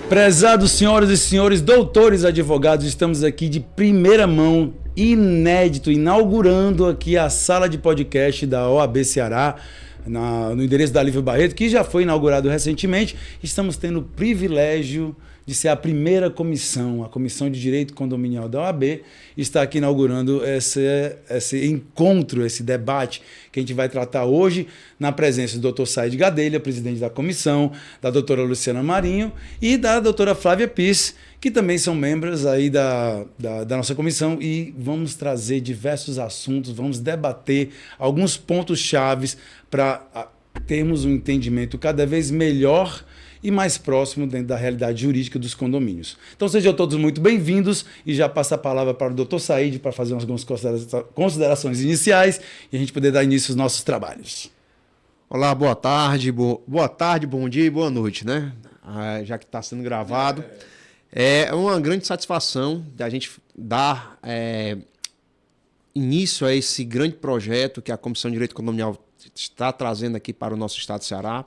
Prezados senhoras e senhores, doutores advogados, estamos aqui de primeira mão, inédito, inaugurando aqui a sala de podcast da OAB Ceará, no endereço da Lívia Barreto, que já foi inaugurado recentemente. Estamos tendo o privilégio de ser a primeira comissão, a Comissão de Direito Condominial da OAB, está aqui inaugurando esse encontro, esse debate que a gente vai tratar hoje, na presença do Dr. Said Gadelha, presidente da comissão, da doutora Luciana Marinho e da doutora Flávia Pis, que também são membros aí da nossa comissão, e vamos trazer diversos assuntos, vamos debater alguns pontos chaves para termos um entendimento cada vez melhor e mais próximo dentro da realidade jurídica dos condomínios. Então sejam todos muito bem-vindos e já passo a palavra para o Dr. Said para fazer algumas considerações iniciais e a gente poder dar início aos nossos trabalhos. Olá, boa tarde, bom dia e boa noite, né? Já que está sendo gravado. É uma grande satisfação da gente dar início a esse grande projeto que a Comissão de Direito Condominial está trazendo aqui para o nosso estado de Ceará.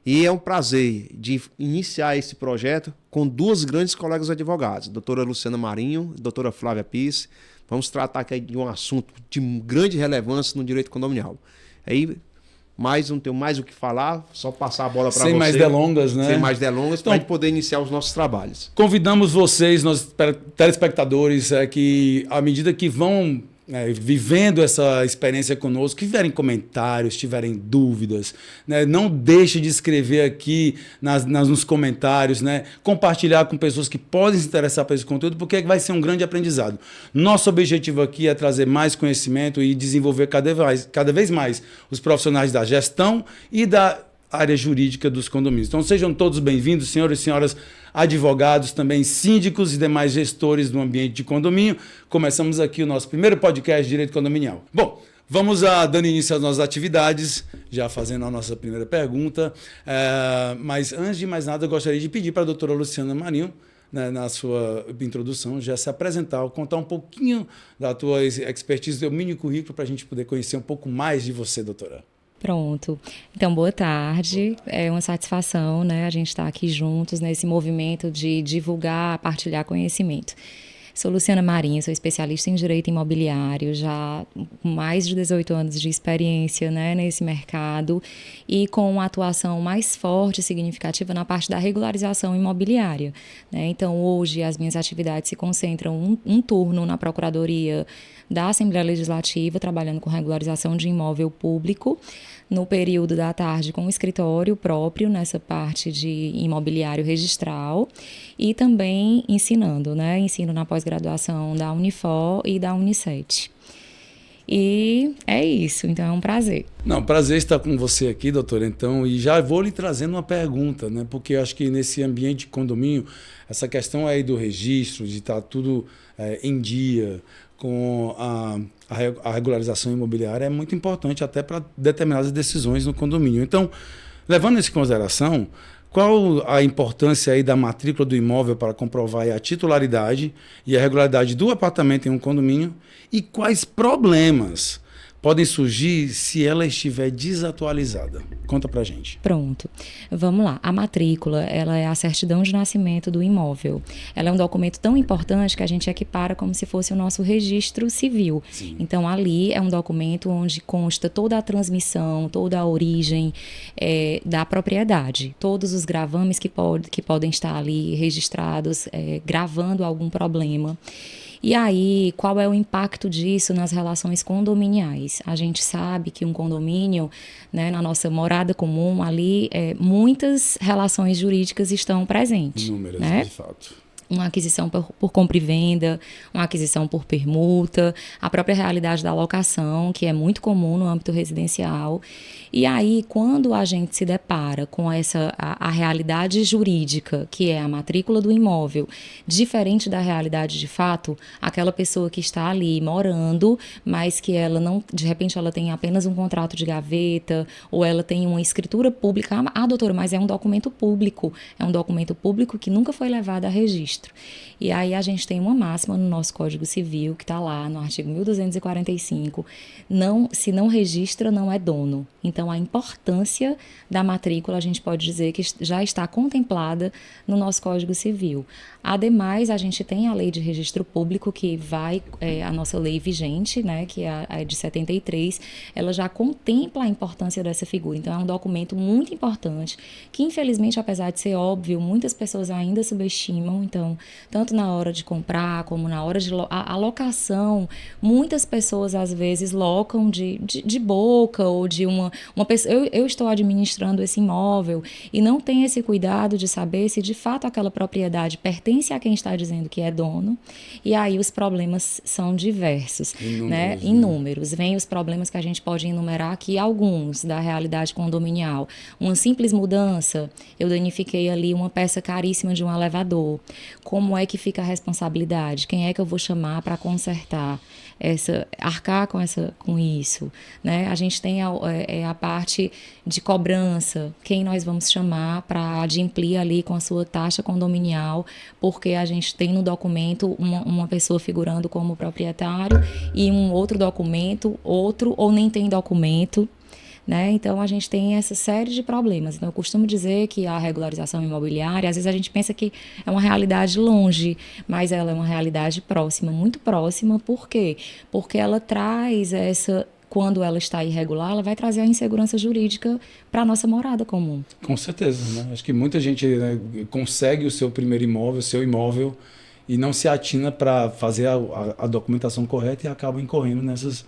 E é um prazer de iniciar esse projeto com duas grandes colegas advogados, a doutora Luciana Marinho e a doutora Flávia Pis. Vamos tratar aqui de um assunto de grande relevância no direito condominial. Aí, não tenho mais o que falar, só passar a bola para você. Sem mais delongas, né? Sem mais delongas, então, para a gente poder iniciar os nossos trabalhos. Convidamos vocês, nossos telespectadores, que à medida que vão vivendo essa experiência conosco, que tiverem comentários, tiverem dúvidas, né, não deixe de escrever aqui nos comentários, né, compartilhar com pessoas que podem se interessar por esse conteúdo, porque vai ser um grande aprendizado. Nosso objetivo aqui é trazer mais conhecimento e desenvolver cada vez mais os profissionais da gestão e da área jurídica dos condomínios. Então sejam todos bem-vindos, senhores e senhoras advogados, também síndicos e demais gestores do ambiente de condomínio. Começamos aqui o nosso primeiro podcast de Direito Condominial. Bom, vamos dando início às nossas atividades, já fazendo a nossa primeira pergunta. Mas antes de mais nada, eu gostaria de pedir para a doutora Luciana Marinho, né, na sua introdução, já se apresentar, contar um pouquinho da tua expertise, do teu mini currículo, para a gente poder conhecer um pouco mais de você, doutora. Pronto. Então, boa tarde. É uma satisfação, né, a gente estar aqui juntos nesse movimento de divulgar, partilhar conhecimento. Sou Luciana Marinho, sou especialista em direito imobiliário, já com mais de 18 anos de experiência, né, nesse mercado, e com uma atuação mais forte e significativa na parte da regularização imobiliária, né? Então, hoje, as minhas atividades se concentram um turno na Procuradoria da Assembleia Legislativa, trabalhando com regularização de imóvel público, no período da tarde com o escritório próprio nessa parte de imobiliário registral, e também ensinando, né? Ensino na pós-graduação da Unifor e da Unicet. E é isso, então é um prazer. Não, prazer estar com você aqui, doutora. Então, e já vou lhe trazendo uma pergunta, né? Porque eu acho que nesse ambiente de condomínio, essa questão aí do registro, de estar tudo em dia, com a regularização imobiliária é muito importante até para determinadas decisões no condomínio. Então, levando isso em consideração, qual a importância aí da matrícula do imóvel para comprovar a titularidade e a regularidade do apartamento em um condomínio, e quais problemas podem surgir se ela estiver desatualizada? Conta pra gente. Pronto. Vamos lá. A matrícula, ela é a certidão de nascimento do imóvel. Ela é um documento tão importante que a gente equipara como se fosse o nosso registro civil. Sim. Então, ali é um documento onde consta toda a transmissão, toda a origem da propriedade. Todos os gravames que podem estar ali registrados, gravando algum problema. E aí, qual é o impacto disso nas relações condominiais? A gente sabe que um condomínio, né, na nossa morada comum, ali, muitas relações jurídicas estão presentes. Inúmeras, né? De fato. Uma aquisição por compra e venda, uma aquisição por permuta, a própria realidade da locação, que é muito comum no âmbito residencial. E aí, quando a gente se depara com a realidade jurídica, que é a matrícula do imóvel, diferente da realidade de fato, aquela pessoa que está ali morando, mas que ela não, de repente ela tem apenas um contrato de gaveta, ou ela tem uma escritura pública. Ah, doutora, mas é um documento público que nunca foi levado a registro. registro. E aí a gente tem uma máxima no nosso Código Civil, que está lá no artigo 1245, se não registra, não é dono. Então, a importância da matrícula, a gente pode dizer que já está contemplada no nosso Código Civil. Ademais, a gente tem a Lei de Registro Público, que a nossa lei vigente, né, que é a de 73, ela já contempla a importância dessa figura. Então, é um documento muito importante, que infelizmente, apesar de ser óbvio, muitas pessoas ainda subestimam. Então, tanto na hora de comprar, como na hora de a locação, muitas pessoas às vezes locam de boca, ou de uma pessoa, eu estou administrando esse imóvel, e não tem esse cuidado de saber se de fato aquela propriedade pertence a quem está dizendo que é dono, e aí os problemas são diversos, né? Inúmeros. Vêm os problemas que a gente pode enumerar aqui, alguns da realidade condominial. Uma simples mudança, eu danifiquei ali uma peça caríssima de um elevador. Como é que fica a responsabilidade? Quem é que eu vou chamar para consertar? Arcar com isso, né? A gente tem a parte de cobrança, quem nós vamos chamar para adimplir ali com a sua taxa condominial, porque a gente tem no documento uma pessoa figurando como proprietário e um outro documento, ou nem tem documento, né? Então, a gente tem essa série de problemas. Então, eu costumo dizer que a regularização imobiliária, às vezes a gente pensa que é uma realidade longe, mas ela é uma realidade próxima, muito próxima. Por quê? Porque ela traz quando ela está irregular, ela vai trazer a insegurança jurídica para a nossa morada comum. Com certeza, né? Acho que muita gente, né, consegue o seu primeiro imóvel, o seu imóvel, e não se atina para fazer a documentação correta e acaba incorrendo nessas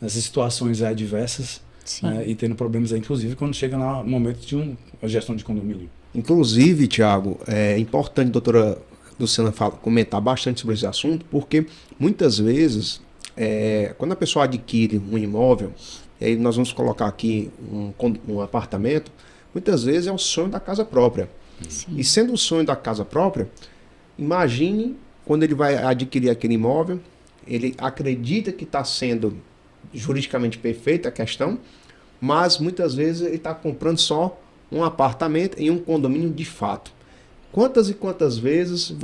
situações adversas. Né, e tendo problemas, inclusive, quando chega no momento de uma gestão de condomínio. Inclusive, Tiago, é importante a doutora Luciana comentar bastante sobre esse assunto, porque muitas vezes, quando a pessoa adquire um imóvel, e aí nós vamos colocar aqui um apartamento, muitas vezes é o sonho da casa própria. Sim. E sendo o sonho da casa própria, imagine quando ele vai adquirir aquele imóvel, ele acredita que está sendo juridicamente perfeita a questão, mas muitas vezes ele está comprando só um apartamento em um condomínio de fato. Quantas e quantas vezes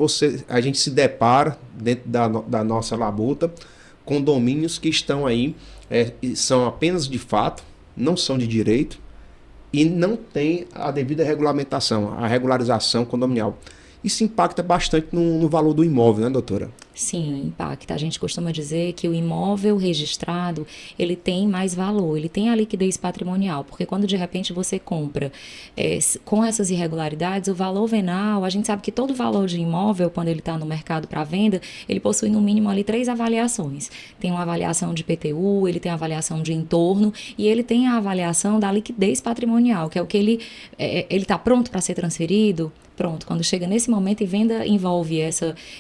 a gente se depara dentro da nossa labuta condomínios que estão aí, são apenas de fato, não são de direito e não tem a devida regulamentação, a regularização condominial. Isso impacta bastante no valor do imóvel, né, doutora? Sim, impacta. A gente costuma dizer que o imóvel registrado, ele tem mais valor, ele tem a liquidez patrimonial, porque quando de repente você compra com essas irregularidades, o valor venal, a gente sabe que todo valor de imóvel, quando ele está no mercado para venda, ele possui no mínimo ali 3 avaliações. Tem uma avaliação de IPTU, ele tem a avaliação de entorno e ele tem a avaliação da liquidez patrimonial, que é o que ele está pronto para ser transferido. Pronto, quando chega nesse momento e venda envolve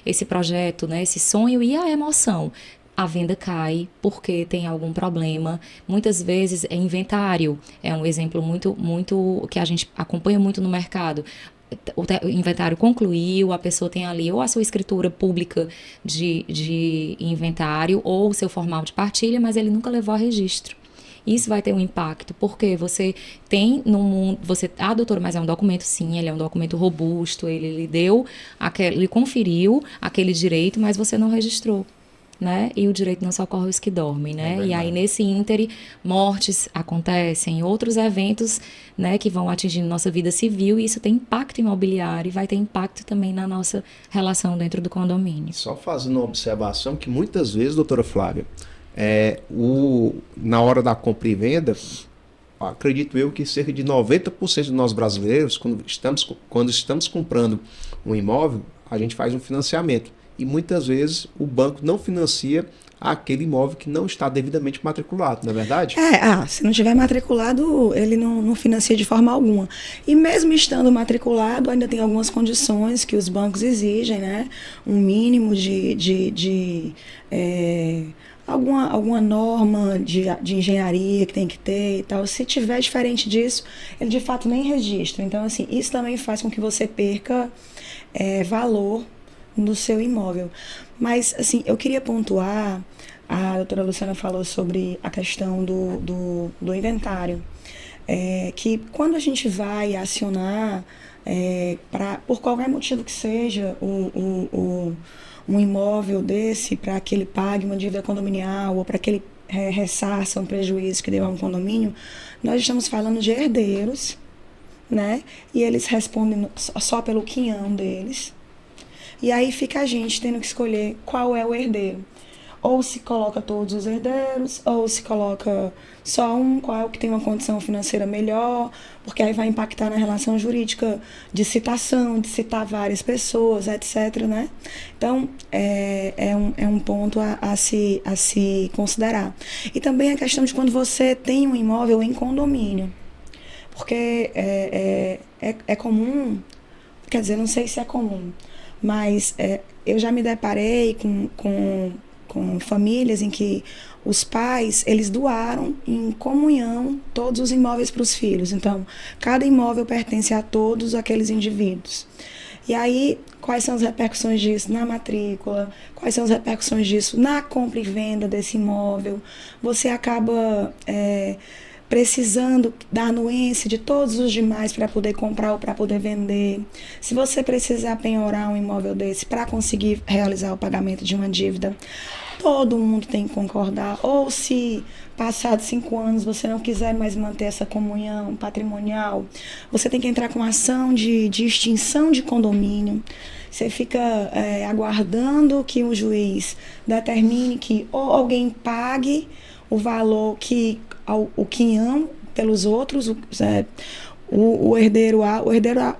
esse projeto, né, esse sonho e a emoção, a venda cai porque tem algum problema. Muitas vezes é inventário, é um exemplo muito que a gente acompanha muito no mercado. O inventário concluiu, a pessoa tem ali ou a sua escritura pública de inventário ou o seu formal de partilha, mas ele nunca levou a registro. Isso vai ter um impacto, porque você tem no mundo, doutor, mas é um documento sim, ele é um documento robusto, ele lhe deu, ele conferiu aquele direito, mas você não registrou, né? E o direito não socorre os que dormem, né? E aí nesse íntere, mortes acontecem, outros eventos, né, que vão atingindo nossa vida civil, e isso tem impacto imobiliário e vai ter impacto também na nossa relação dentro do condomínio. Só fazendo uma observação que muitas vezes, doutora Flávia, na hora da compra e venda, acredito eu que cerca de 90% de nós brasileiros, quando estamos comprando um imóvel, a gente faz um financiamento. E muitas vezes o banco não financia aquele imóvel que não está devidamente matriculado, não é verdade? Se não tiver matriculado, ele não financia de forma alguma. E mesmo estando matriculado, ainda tem algumas condições que os bancos exigem, né? Um mínimo de alguma norma de engenharia que tem que ter e tal. Se tiver diferente disso, ele de fato nem registra. Então, assim, isso também faz com que você perca valor no seu imóvel. Mas, assim, eu queria pontuar, a doutora Luciana falou sobre a questão do inventário, que quando a gente vai acionar por qualquer motivo que seja, um imóvel desse, para que ele pague uma dívida condominial ou para que ele ressarça um prejuízo que deu a um condomínio, nós estamos falando de herdeiros, né? E eles respondem só pelo quinhão deles. E aí fica a gente tendo que escolher qual é o herdeiro. Ou se coloca todos os herdeiros, ou se coloca só um, qual é o que tem uma condição financeira melhor, porque aí vai impactar na relação jurídica de citação, de citar várias pessoas, etc., né? Então, é um ponto a se considerar. E também a questão de quando você tem um imóvel em condomínio. Porque é comum, quer dizer, não sei se é comum, mas eu já me deparei com famílias em que os pais, eles doaram em comunhão todos os imóveis para os filhos. Então, cada imóvel pertence a todos aqueles indivíduos. E aí, quais são as repercussões disso na matrícula? Quais são as repercussões disso na compra e venda desse imóvel? Você acaba precisando da anuência de todos os demais para poder comprar ou para poder vender. Se você precisar penhorar um imóvel desse para conseguir realizar o pagamento de uma dívida, todo mundo tem que concordar. Ou se passados 5 anos você não quiser mais manter essa comunhão patrimonial, você tem que entrar com ação de extinção de condomínio. Você fica aguardando que o juiz determine que ou alguém pague o valor que o quinhão pelos outros, o herdeiro A,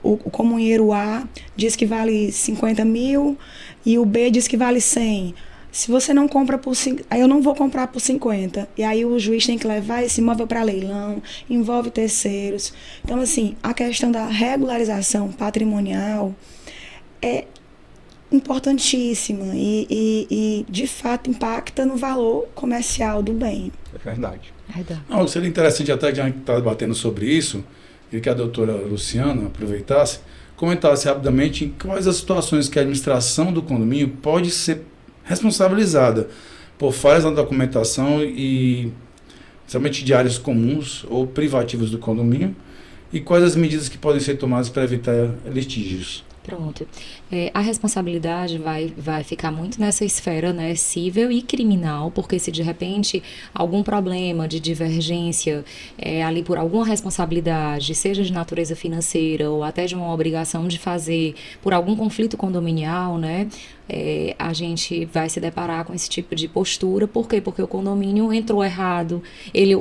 o comunheiro A diz que vale 50 mil e o B diz que vale 100. Se você não compra por 5, aí eu não vou comprar por 50. E aí o juiz tem que levar esse imóvel para leilão, envolve terceiros. Então, assim, a questão da regularização patrimonial é importantíssima e de fato impacta no valor comercial do bem. É verdade. Não, seria interessante até que a gente está debatendo sobre isso, e que a doutora Luciana aproveitasse, comentasse rapidamente quais as situações que a administração do condomínio pode ser responsabilizada por falhas na documentação e principalmente de áreas comuns ou privativas do condomínio, e quais as medidas que podem ser tomadas para evitar litígios. Pronto. A responsabilidade vai ficar muito nessa esfera, né, cível e criminal, porque se de repente algum problema de divergência ali por alguma responsabilidade, seja de natureza financeira ou até de uma obrigação de fazer por algum conflito condominial, né, a gente vai se deparar com esse tipo de postura. Por quê? Porque o condomínio entrou errado,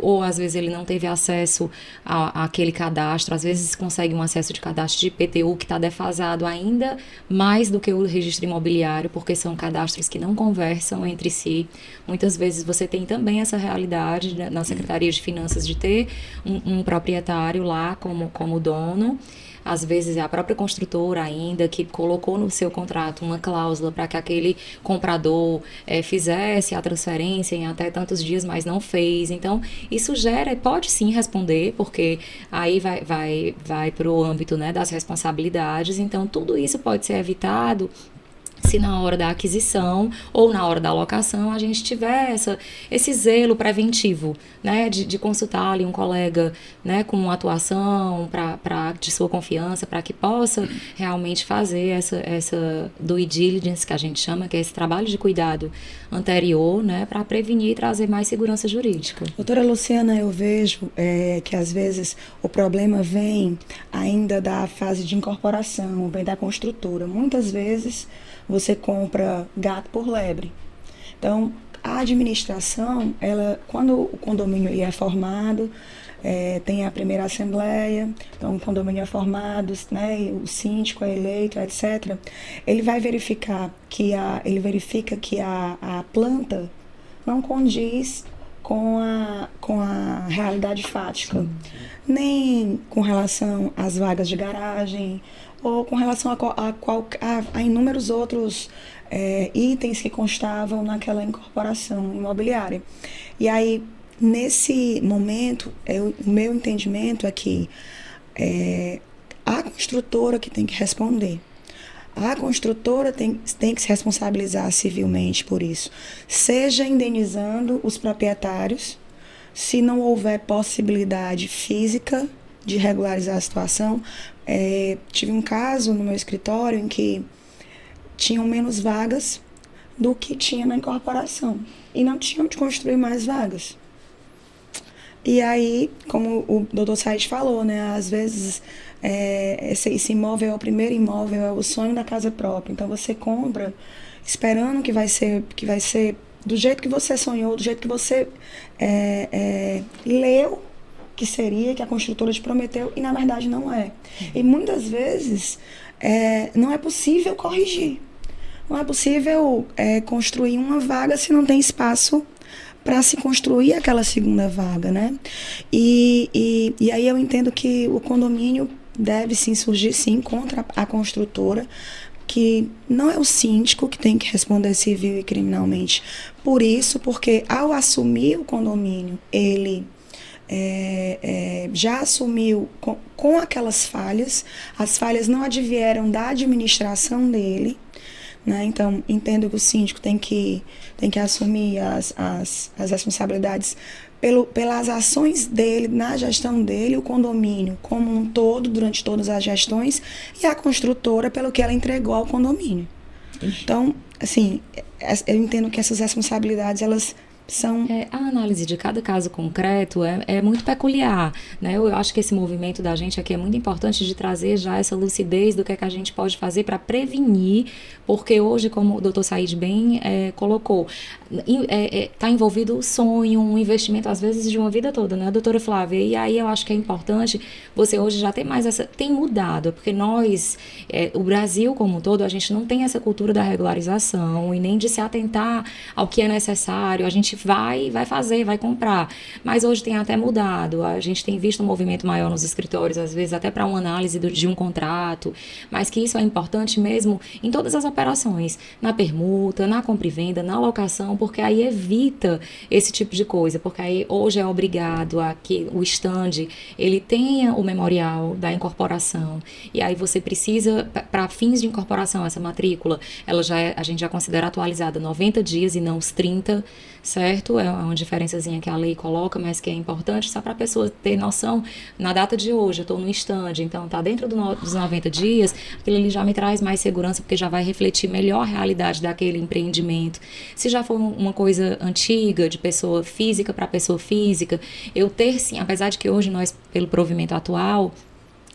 ou às vezes ele não teve acesso àquele cadastro, às vezes consegue um acesso de cadastro de IPTU que está defasado ainda mais do que o registro imobiliário, porque são cadastros que não conversam entre si. Muitas vezes você tem também essa realidade na Secretaria de Finanças de ter um proprietário lá como dono. Às vezes é a própria construtora ainda que colocou no seu contrato uma cláusula para que aquele comprador fizesse a transferência em até tantos dias, mas não fez. Então, isso pode sim responder, porque aí vai para o âmbito, né, das responsabilidades. Então, tudo isso pode ser evitado se na hora da aquisição ou na hora da alocação a gente tiver esse zelo preventivo, né, de consultar ali um colega, né, com uma atuação de sua confiança, para que possa realmente fazer essa due diligence que a gente chama, que é esse trabalho de cuidado anterior, né, para prevenir e trazer mais segurança jurídica. Doutora Luciana, eu vejo que às vezes o problema vem ainda da fase de incorporação, vem da construtora. Muitas vezes você compra gato por lebre. Então, a administração, quando o condomínio é formado, tem a primeira assembleia, então o condomínio é formado, né, o síndico é eleito, etc. Ele vai verificar ele verifica que a planta não condiz com a realidade fática, nem com relação às vagas de garagem, ou com relação a inúmeros outros itens que constavam naquela incorporação imobiliária. E aí, nesse momento, o meu entendimento é que a construtora que tem que responder. A construtora tem que se responsabilizar civilmente por isso, seja indenizando os proprietários, se não houver possibilidade física de regularizar a situação, tive um caso no meu escritório em que tinham menos vagas do que tinha na incorporação. E não tinham de construir mais vagas. E aí, como o doutor Said falou, né? Às vezes, esse imóvel é o primeiro imóvel, é o sonho da casa própria. Então, você compra esperando que vai ser do jeito que você sonhou, do jeito que você leu que seria, que a construtora te prometeu, e na verdade não é. E muitas vezes não é possível corrigir. Não é possível construir uma vaga se não tem espaço para se construir aquela segunda vaga, né? E aí eu entendo que o condomínio deve sim surgir sim contra a construtora, que não é o síndico que tem que responder civil e criminalmente por isso, porque ao assumir o condomínio, ele já assumiu com aquelas falhas, as falhas não advieram da administração dele, né? Então, entendo que o síndico tem que assumir as responsabilidades pelas ações dele, na gestão dele, o condomínio como um todo, durante todas as gestões, e a construtora pelo que ela entregou ao condomínio. Então, assim, eu entendo que essas responsabilidades, elas são... A análise de cada caso concreto é muito peculiar, né? Eu acho que esse movimento da gente aqui é muito importante de trazer já essa lucidez do que é que a gente pode fazer para prevenir, porque hoje, como o doutor Said bem colocou, está envolvido o sonho, um investimento às vezes de uma vida toda, né, doutora Flávia? E aí eu acho que é importante você hoje já ter mais tem mudado, porque nós, o Brasil como um todo, a gente não tem essa cultura da regularização e nem de se atentar ao que é necessário. A gente vai fazer, vai comprar, mas hoje tem até mudado, a gente tem visto um movimento maior nos escritórios, às vezes até para uma análise de um contrato, mas que isso é importante mesmo em todas as operações, na permuta, na compra e venda, na locação, porque aí evita esse tipo de coisa, porque aí hoje é obrigado a que o stand, ele tenha o memorial da incorporação, e aí você precisa, para fins de incorporação, essa matrícula, a gente já considera atualizada 90 dias e não os 30, certo? É uma diferençazinha que a lei coloca, mas que é importante só para a pessoa ter noção. Na data de hoje, eu estou no stand, então está dentro dos 90 dias, aquilo ali já me traz mais segurança, porque já vai refletir melhor a realidade daquele empreendimento. Se já for uma coisa antiga, de pessoa física para pessoa física, eu ter sim, apesar de que hoje nós, pelo provimento atual,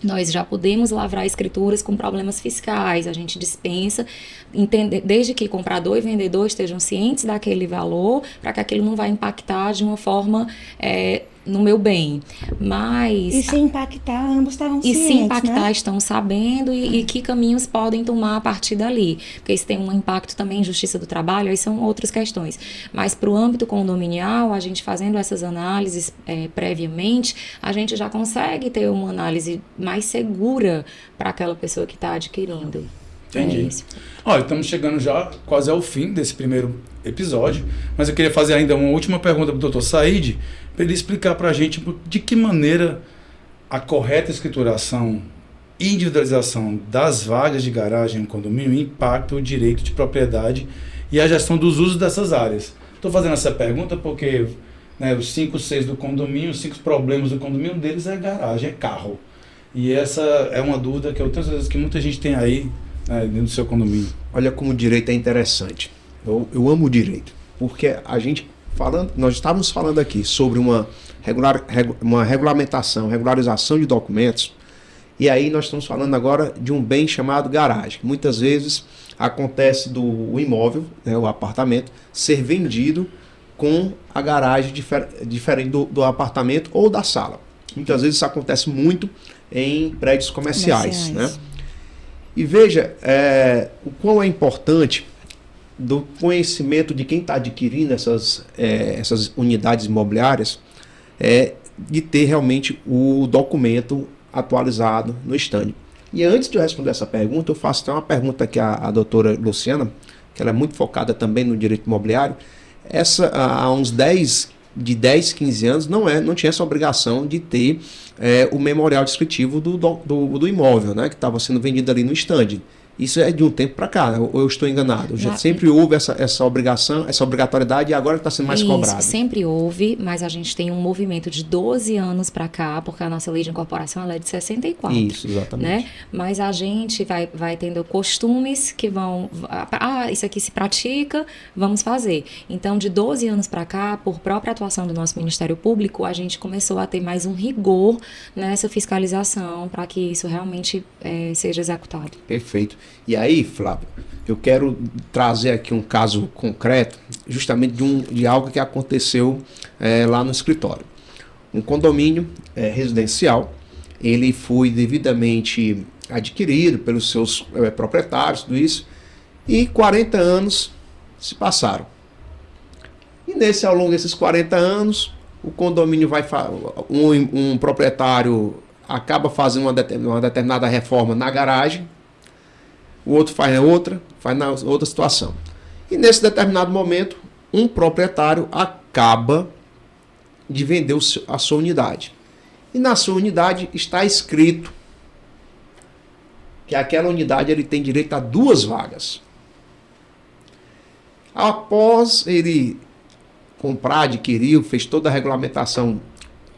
nós já podemos lavrar escrituras com problemas fiscais, a gente dispensa, desde que comprador e vendedor estejam cientes daquele valor, para que aquilo não vai impactar de uma forma no meu bem. Mas... E se impactar, ambos estavam cientes, e se impactar, né? Estão sabendo e que caminhos podem tomar a partir dali. Porque isso tem um impacto também em justiça do trabalho, aí são outras questões. Mas para o âmbito condominial, a gente fazendo essas análises previamente, a gente já consegue ter uma análise mais segura para aquela pessoa que está adquirindo. Entendi. Olha, estamos chegando já quase ao fim desse primeiro episódio, mas eu queria fazer ainda uma última pergunta para o Dr. Said, para ele explicar para a gente de que maneira a correta escrituração e individualização das vagas de garagem em condomínio impacta o direito de propriedade e a gestão dos usos dessas áreas. Estou fazendo essa pergunta porque, né, os 5, 6 do condomínio, os 5 problemas do condomínio, um deles é garagem, é carro. E essa é uma dúvida que eu tenho certeza que muita gente tem aí, né, dentro do seu condomínio. Olha como o direito é interessante. Eu amo o direito, porque nós estávamos falando aqui sobre uma regulamentação, regularização de documentos, e aí nós estamos falando agora de um bem chamado garagem. Muitas vezes acontece do imóvel, né, o apartamento, ser vendido com a garagem diferente do apartamento ou da sala. Muitas vezes isso acontece muito em prédios comerciais. Né? E veja o quão é importante do conhecimento de quem está adquirindo essas unidades imobiliárias, de ter realmente o documento atualizado no stand. E antes de eu responder essa pergunta, eu faço até uma pergunta aqui à doutora Luciana, que ela é muito focada também no direito imobiliário. Há uns 10, 15 anos, não tinha essa obrigação de ter o memorial descritivo do imóvel, né, que estava sendo vendido ali no stand. Isso é de um tempo para cá, ou eu estou enganado? Já sempre houve essa obrigação, essa obrigatoriedade, e agora está sendo mais cobrado. Sempre houve, mas a gente tem um movimento de 12 anos para cá, porque a nossa lei de incorporação ela é de 64. Isso, exatamente. Né? Mas a gente vai tendo costumes que vão... isso aqui se pratica, vamos fazer. Então, de 12 anos para cá, por própria atuação do nosso Ministério Público, a gente começou a ter mais um rigor nessa fiscalização para que isso realmente seja executado. Perfeito. E aí, Flávio, eu quero trazer aqui um caso concreto, justamente de algo que aconteceu lá no escritório. Um condomínio residencial, ele foi devidamente adquirido pelos seus proprietários, tudo isso, e 40 anos se passaram. E ao longo desses 40 anos, o condomínio um proprietário acaba fazendo uma determinada reforma na garagem, o outro faz na outra situação. E nesse determinado momento, um proprietário acaba de vender a sua unidade. E na sua unidade está escrito que aquela unidade ele tem direito a 2 vagas. Após ele comprar, adquiriu, fez toda a regulamentação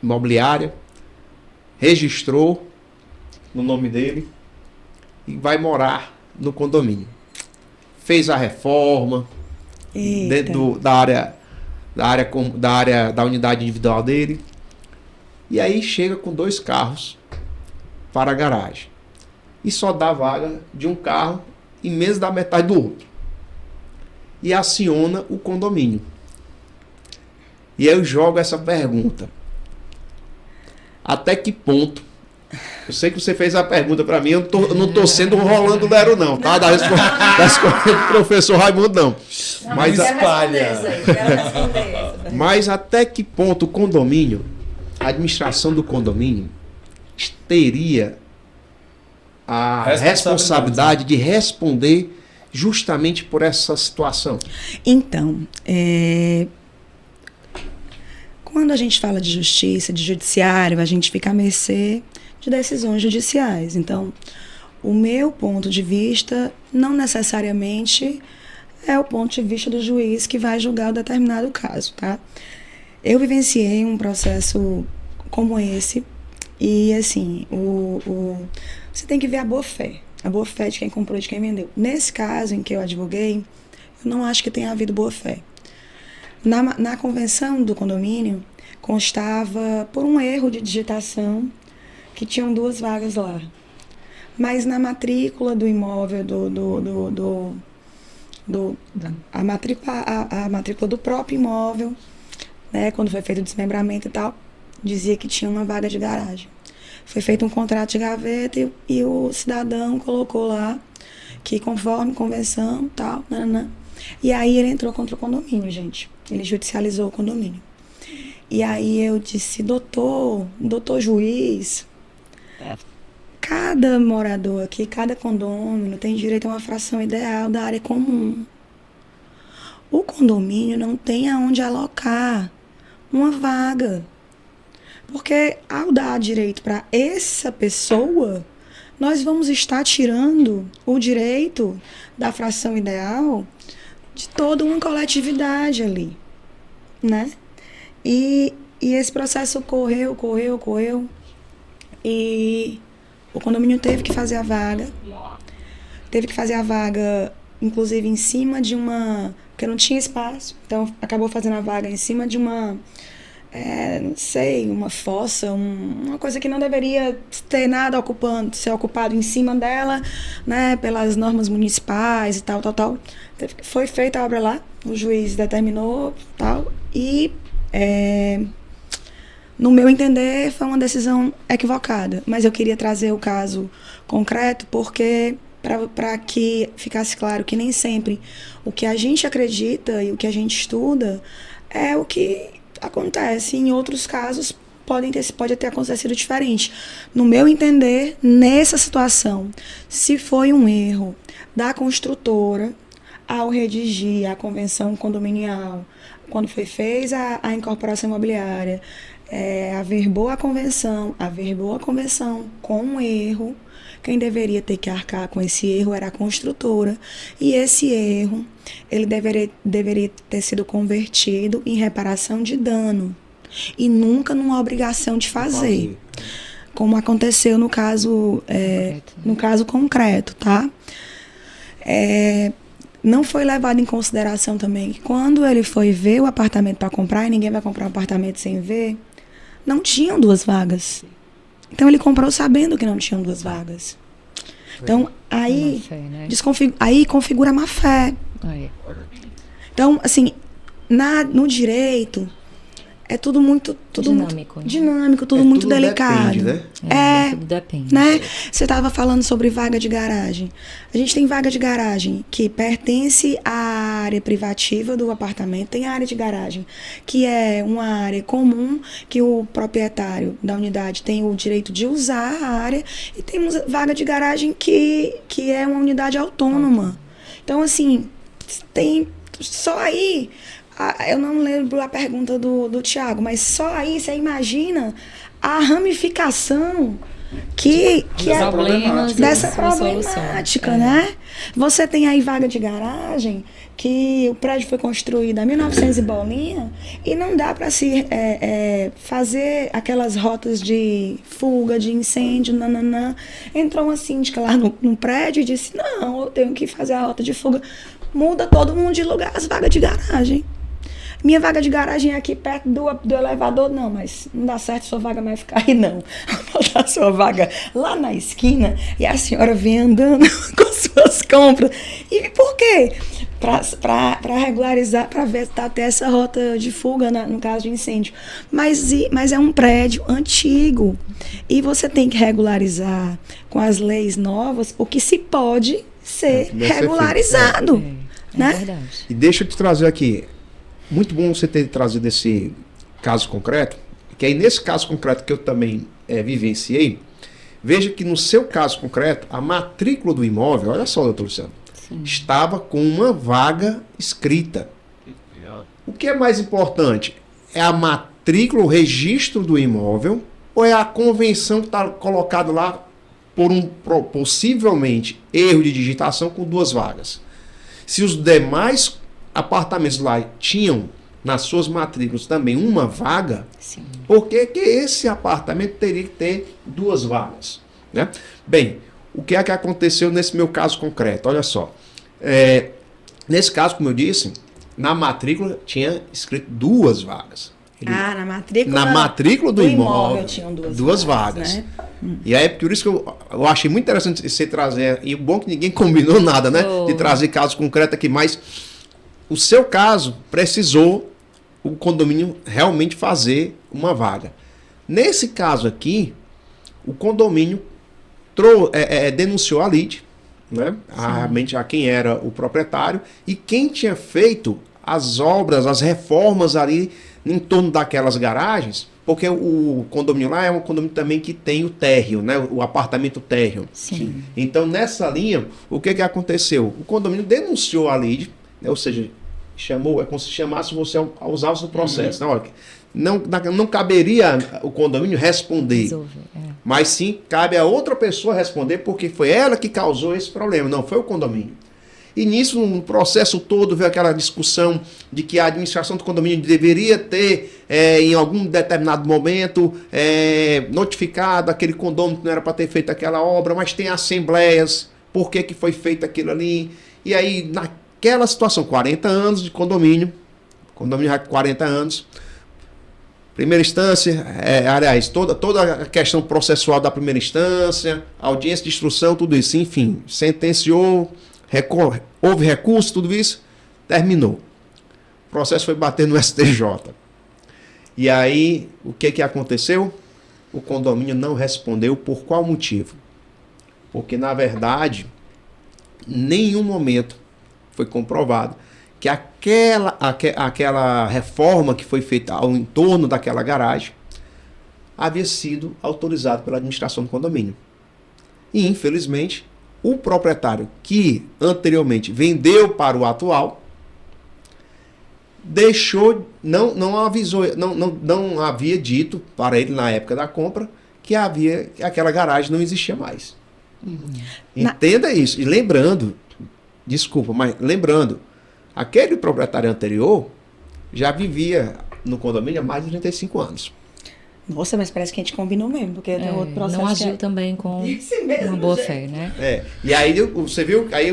imobiliária, registrou no nome dele e vai morar no condomínio. Fez a reforma dentro da unidade individual dele. E aí chega com 2 carros para a garagem. E só dá vaga de um carro e menos da metade do outro. E aciona o condomínio. E eu jogo essa pergunta. Até que ponto? Eu sei que você fez a pergunta para mim, eu não estou sendo um Rolando Lero não, tá? Da escola do professor Raimundo não. Mas espalha. Mas até que ponto o condomínio, a administração do condomínio, teria a responsabilidade de responder justamente por essa situação? Então, quando a gente fala de justiça, de judiciário, a gente fica à mercê de decisões judiciais. Então, o meu ponto de vista não necessariamente é o ponto de vista do juiz que vai julgar o determinado caso, tá? Eu vivenciei um processo como esse e, assim, você tem que ver a boa-fé de quem comprou e de quem vendeu. Nesse caso em que eu advoguei, eu não acho que tenha havido boa-fé. Na convenção do condomínio, constava, por um erro de digitação, que tinham 2 vagas lá. Mas na matrícula do imóvel, a matrícula do próprio imóvel, né, quando foi feito o desmembramento e tal, dizia que tinha uma vaga de garagem. Foi feito um contrato de gaveta e o cidadão colocou lá que conforme convenção, tal, nananã. E aí ele entrou contra o condomínio, gente. Ele judicializou o condomínio. E aí eu disse, doutor juiz, cada morador aqui, cada condomínio tem direito a uma fração ideal da área comum. O condomínio não tem aonde alocar uma vaga. Porque ao dar direito para essa pessoa, nós vamos estar tirando o direito da fração ideal de toda uma coletividade ali, né? E esse processo correu, e o condomínio teve que fazer a vaga. Teve que fazer a vaga, inclusive, em cima de uma... Porque não tinha espaço, então acabou fazendo a vaga em cima de uma... não sei, uma fossa, uma coisa que não deveria ter nada ser ocupado em cima dela, né, pelas normas municipais e tal. Foi feita a obra lá, o juiz determinou, tal, e no meu entender foi uma decisão equivocada, mas eu queria trazer o caso concreto porque para que ficasse claro que nem sempre o que a gente acredita e o que a gente estuda é o que acontece. Em outros casos pode ter acontecido diferente. No meu entender, nessa situação, se foi um erro da construtora ao redigir a convenção condominial, quando fez a incorporação imobiliária, averbou a convenção com um erro quem deveria ter que arcar com esse erro era a construtora. E esse erro, ele deveria ter sido convertido em reparação de dano e nunca numa obrigação de fazer. Como aconteceu no caso concreto, tá? Não foi levado em consideração também que quando ele foi ver o apartamento para comprar, e ninguém vai comprar um apartamento sem ver, não tinham 2 vagas. Então ele comprou sabendo que não tinham 2 vagas. Então aí, Má fé, né? aí configura a má fé. Aí. Então, assim, no direito é tudo muito Dinâmico, né? dinâmico, tudo muito tudo delicado. depende, né? Tudo depende. Né? Você estava falando sobre vaga de garagem. A gente tem vaga de garagem que pertence à área privativa do apartamento, tem a área de garagem que é uma área comum, que o proprietário da unidade tem o direito de usar a área, e temos vaga de garagem que é uma unidade autônoma. Então, assim, tem só aí. Eu não lembro a pergunta do Thiago, mas só aí você imagina a ramificação que é problemas dessa e suas problemática, soluções. né? Você tem aí vaga de garagem, que o prédio foi construído em 1900 e bolinha, e não dá para se fazer aquelas rotas de fuga, de incêndio, nananã. Entrou uma síndica lá no prédio e disse, não, eu tenho que fazer a rota de fuga. Muda todo mundo de lugar as vagas de garagem. Minha vaga de garagem é aqui perto do elevador, não, mas não dá certo, sua vaga vai ficar aí, não. Vou botar sua vaga lá na esquina e a senhora vem andando com suas compras. E por quê? Para regularizar, para ver se até essa rota de fuga no caso de incêndio. Mas é um prédio antigo e você tem que regularizar com as leis novas o que se pode ser regularizado. Né? Verdade. E deixa eu te trazer aqui. Muito bom você ter trazido esse caso concreto, que aí nesse caso concreto que eu também vivenciei, veja que no seu caso concreto, a matrícula do imóvel, olha só, doutor Luciano, estava com uma vaga escrita. O que é mais importante? É a matrícula, o registro do imóvel, ou é a convenção que está colocada lá por possivelmente erro de digitação com 2 vagas? Se os demais apartamentos lá tinham nas suas matrículas também uma vaga, Sim. por que esse apartamento teria que ter 2 vagas? Né? Bem, o que é que aconteceu nesse meu caso concreto? Olha só. Nesse caso, como eu disse, na matrícula tinha escrito 2 vagas. Na matrícula? Na matrícula do imóvel tinham 2 vagas. Né? E aí, por isso que eu achei muito interessante você trazer, e o bom é que ninguém combinou nada, né? De trazer casos concretos aqui, mas o seu caso precisou o condomínio realmente fazer uma vaga. Nesse caso aqui, o condomínio denunciou a lide, né? Realmente a quem era o proprietário e quem tinha feito as obras, as reformas ali em torno daquelas garagens, porque o condomínio lá é um condomínio também que tem o térreo, né? O apartamento térreo. Sim. Então, nessa linha, o que aconteceu? O condomínio denunciou a lide, né? Ou seja, chamou, é como se chamasse você a usar o seu processo. Não caberia o condomínio responder, mas sim cabe a outra pessoa responder, porque foi ela que causou esse problema, não foi o condomínio. E nisso, no processo todo, veio aquela discussão de que a administração do condomínio deveria ter, em algum determinado momento, notificado aquele condomínio que não era para ter feito aquela obra, mas tem assembleias, por que foi feito aquilo ali. E aí, naquela situação, 40 anos de condomínio já com 40 anos, primeira instância, aliás, toda a questão processual da primeira instância, audiência de instrução, tudo isso, enfim, sentenciou, houve recurso, tudo isso, terminou. O processo foi bater no STJ. E aí, o que aconteceu? O condomínio não respondeu. Por qual motivo? Porque, na verdade, em nenhum momento foi comprovado que aquela reforma que foi feita ao entorno daquela garagem havia sido autorizada pela administração do condomínio. E, infelizmente, o proprietário que anteriormente vendeu para o atual não avisou, não havia dito para ele na época da compra que aquela garagem não existia mais. Entenda isso. E lembrando, desculpa, mas lembrando, aquele proprietário anterior já vivia no condomínio há mais de 35 anos. Nossa, mas parece que a gente combinou mesmo, porque tem outro processo. Não agiu também com uma boa fé, né? E aí você viu, aí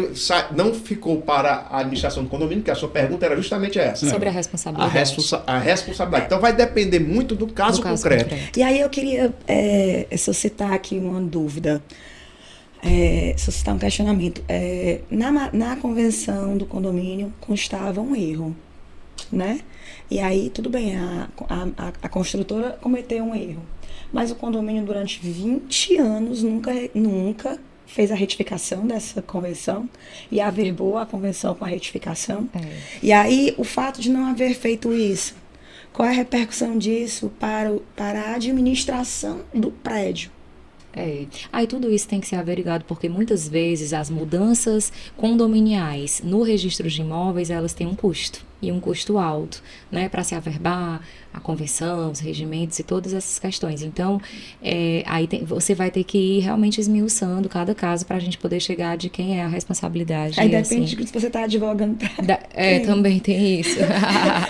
não ficou para a administração do condomínio, que a sua pergunta era justamente essa. Sobre a responsabilidade. A responsabilidade. Então vai depender muito do caso concreto. E aí eu queria suscitar aqui uma dúvida, suscitar um questionamento. Na convenção do condomínio constava um erro, né? E aí, tudo bem, a construtora cometeu um erro. Mas o condomínio, durante 20 anos, nunca fez a retificação dessa convenção e averbou a convenção com a retificação. E aí, o fato de não haver feito isso, qual é a repercussão disso para a administração do prédio? Aí tudo isso tem que ser averiguado, porque muitas vezes as mudanças condominiais no registro de imóveis, elas têm um custo, e um custo alto, né, para se averbar a convenção, os regimentos e todas essas questões. Então, você vai ter que ir realmente esmiuçando cada caso para a gente poder chegar de quem é a responsabilidade. Aí depende de se você está advogando para também tem isso.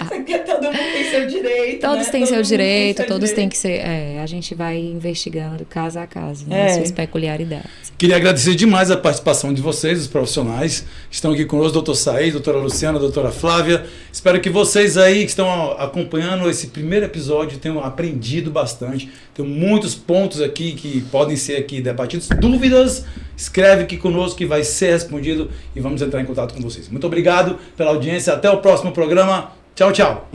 Porque todo mundo tem seu direito. Todos né? têm seu direito, todos têm que ser. A gente vai investigando caso a caso, né, suas peculiaridades. Queria agradecer demais a participação de vocês, os profissionais que estão aqui conosco, doutor Said, doutora Luciana, doutora Flávia. Espero que vocês aí que estão acompanhando esse primeiro episódio tenham aprendido bastante. Tem muitos pontos aqui que podem ser aqui debatidos. Dúvidas, escreve aqui conosco que vai ser respondido e vamos entrar em contato com vocês. Muito obrigado pela audiência. Até o próximo programa. Tchau, tchau.